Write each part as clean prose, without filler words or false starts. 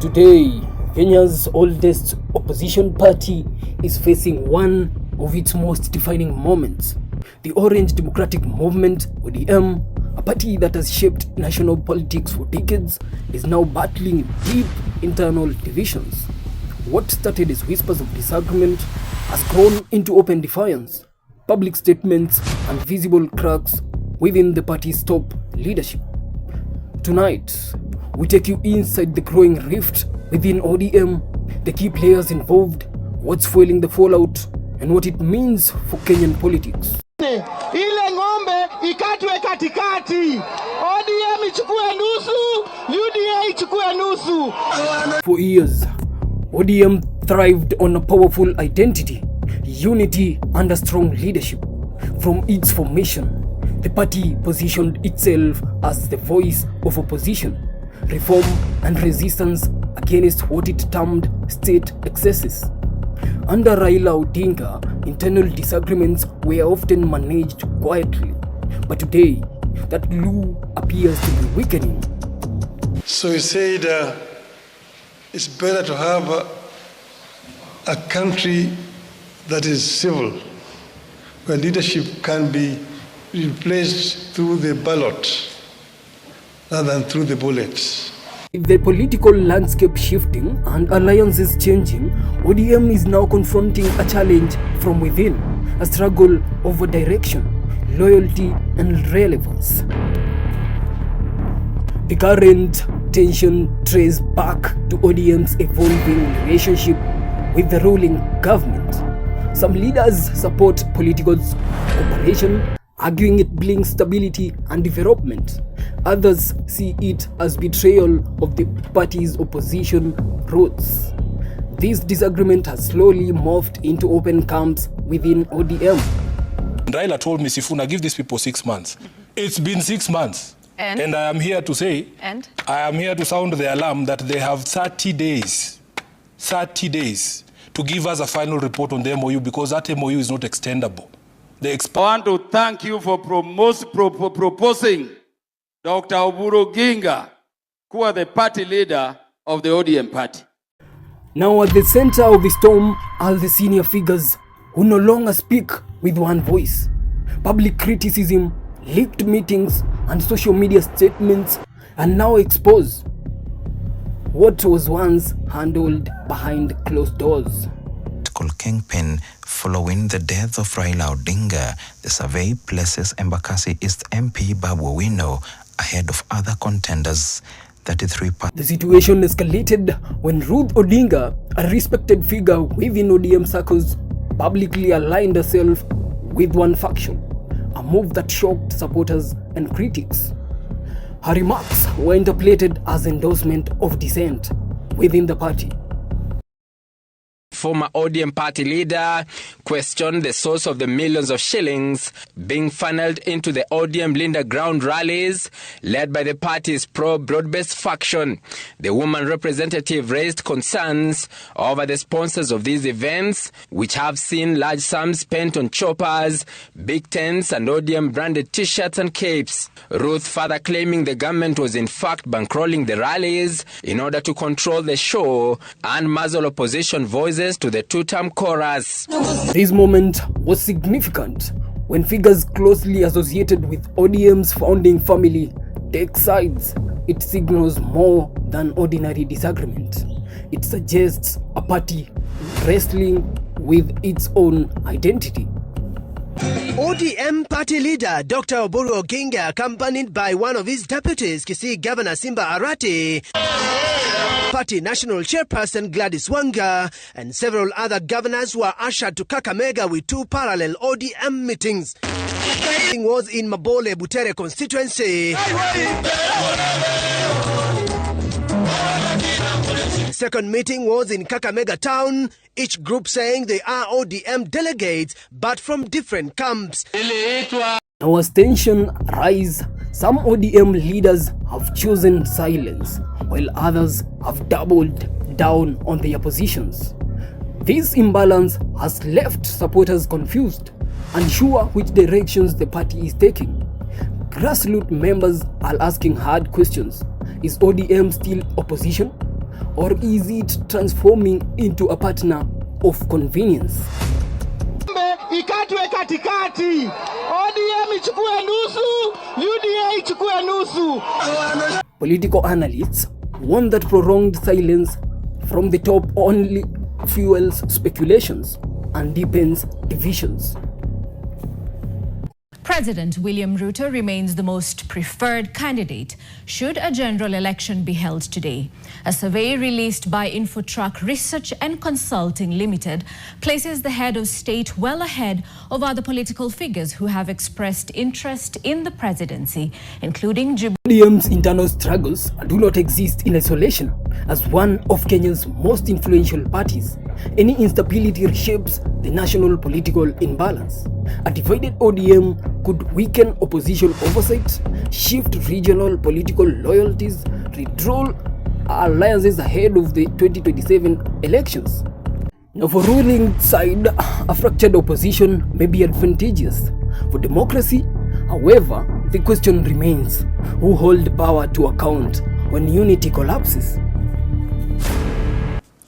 Today, Kenya's oldest opposition party is facing one of its most defining moments. The Orange Democratic Movement, ODM, a party that has shaped national politics for decades, is now battling deep internal divisions. What started as whispers of disagreement has grown into open defiance, public statements, and visible cracks within the party's top leadership. Tonight, we take you inside the growing rift within ODM, the key players involved, what's fueling the fallout, and what it means for Kenyan politics. Ile ng'ombe ikatwe katikati. ODM ichukue nusu, UDA ichukue nusu. For years, ODM thrived on a powerful identity, unity, and a strong leadership. From its formation, the party positioned itself as the voice of opposition, reform, and resistance against what it termed state excesses. Under Raila Odinga, internal disagreements were often managed quietly, but today, that glue appears to be weakening. So he said it's better to have a country that is civil, where leadership can be replaced through the ballot rather than through the bullets. With the political landscape shifting and alliances changing, ODM is now confronting a challenge from within, a struggle over direction, loyalty, and relevance. The current tension traces back to ODM's evolving relationship with the ruling government. Some leaders support political cooperation, arguing it brings stability and development. Others see it as betrayal of the party's opposition roots. This disagreement has slowly morphed into open camps within ODM. Raila told me, Sifuna, give these people 6 months. It's been 6 months. And I am here to say, I am here to sound the alarm that they have 30 days to give us a final report on the MOU, because that MOU is not extendable. I want to thank you for proposing Dr. Oburu Oginga, who are the party leader of the ODM party. Now at the center of the storm are the senior figures who no longer speak with one voice. Public criticism, leaked meetings, and social media statements are now exposed what was once handled behind closed doors. Kingpin following the death of Raila Odinga, the survey places Embakasi East MP Babu Owino ahead of other contenders. 33. The situation escalated when Ruth Odinga, a respected figure within ODM circles, publicly aligned herself with one faction, a move that shocked supporters and critics. Her remarks were interpreted as endorsement of dissent within the party. Former ODM party leader questioned the source of the millions of shillings being funneled into the ODM Linda Ground rallies led by the party's pro-broad-based faction. The woman representative raised concerns over the sponsors of these events, which have seen large sums spent on choppers, big tents, and ODM-branded t-shirts and capes. Ruth further claiming the government was in fact bankrolling the rallies in order to control the show and muzzle opposition voices to the two-term chorus. This moment was significant when figures closely associated with ODM's founding family take sides. It signals more than ordinary disagreement. It suggests a party wrestling with its own identity. ODM party leader Dr. Oburu Oginga, accompanied by one of his deputies, Kisii Governor Simba Arati, party national chairperson Gladys Wanga, and several other governors were ushered to Kakamega with 2 parallel ODM meetings. The meeting was in Mabole Butere constituency. The second meeting was in Kakamega town, each group saying they are ODM delegates but from different camps. Now as tension rise, some ODM leaders have chosen silence, while others have doubled down on their positions. This imbalance has left supporters confused, unsure which directions the party is taking. Grassroots members are asking hard questions. Is ODM still opposition? or is it transforming into a partner of convenience? Ikatwe katikati. ODM ichukue nusu, UDA ichukue nusu. Political analysts warn that prolonged silence from the top only fuels speculations and deepens divisions. President William Ruto remains the most preferred candidate should a general election be held today. A survey released by Infotrack Research and Consulting Limited places the head of state well ahead of other political figures who have expressed interest in the presidency, including ODM's internal struggles do not exist in isolation. As one of Kenya's most influential parties, any instability reshapes the national political imbalance. A divided ODM could weaken opposition oversight, shift regional political loyalties, redraw alliances ahead of the 2027 elections. Now, for ruling side, a fractured opposition may be advantageous. For democracy, however, the question remains, who holds power to account when unity collapses?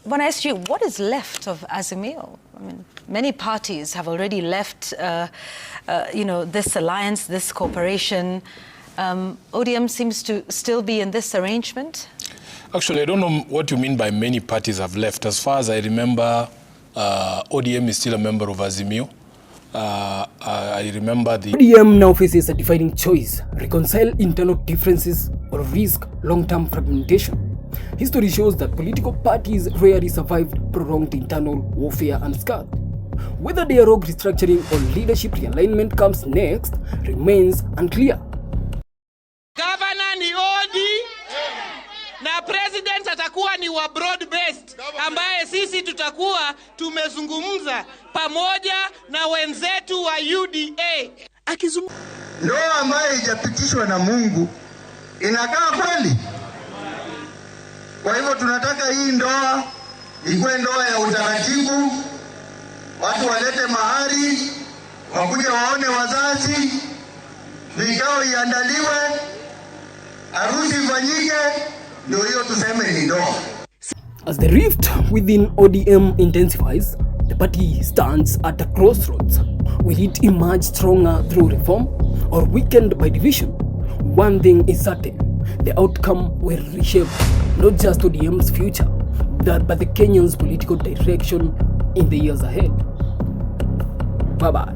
When I ask you, what is left of Azimio? I mean, many parties have already left, this alliance, this cooperation. ODM seems to still be in this arrangement. Actually, I don't know what you mean by many parties have left. As far as I remember, ODM is still a member of Azimio. I remember the ODM now faces a defining choice: reconcile internal differences or risk long-term fragmentation. History shows that political parties rarely survived prolonged internal warfare unscarred. Whether dialogue, restructuring, or leadership realignment comes next remains unclear. Governor ni Odi na president atakuwa ni wa broad based, ambaye sisi tutakuwa tumezungumza pamoja na wenzetu wa UDA. Ndoa ambayo haijapitishwa na Mungu inakaa kweli? Kwa hivyo tunataka hii ndoa ikuwe ndoa ya utaratibu, watu walete mahari, wakuja waone wazazi, vikao iandaliwe, harusi ifanyike, ndio hiyo tuseme ni ndoa. As the rift within ODM intensifies, the party stands at a crossroads. Will it emerge stronger through reform or weakened by division? One thing is certain: the outcome will reshape not just ODM's future, but the Kenyan's political direction in the years ahead. Bye-bye.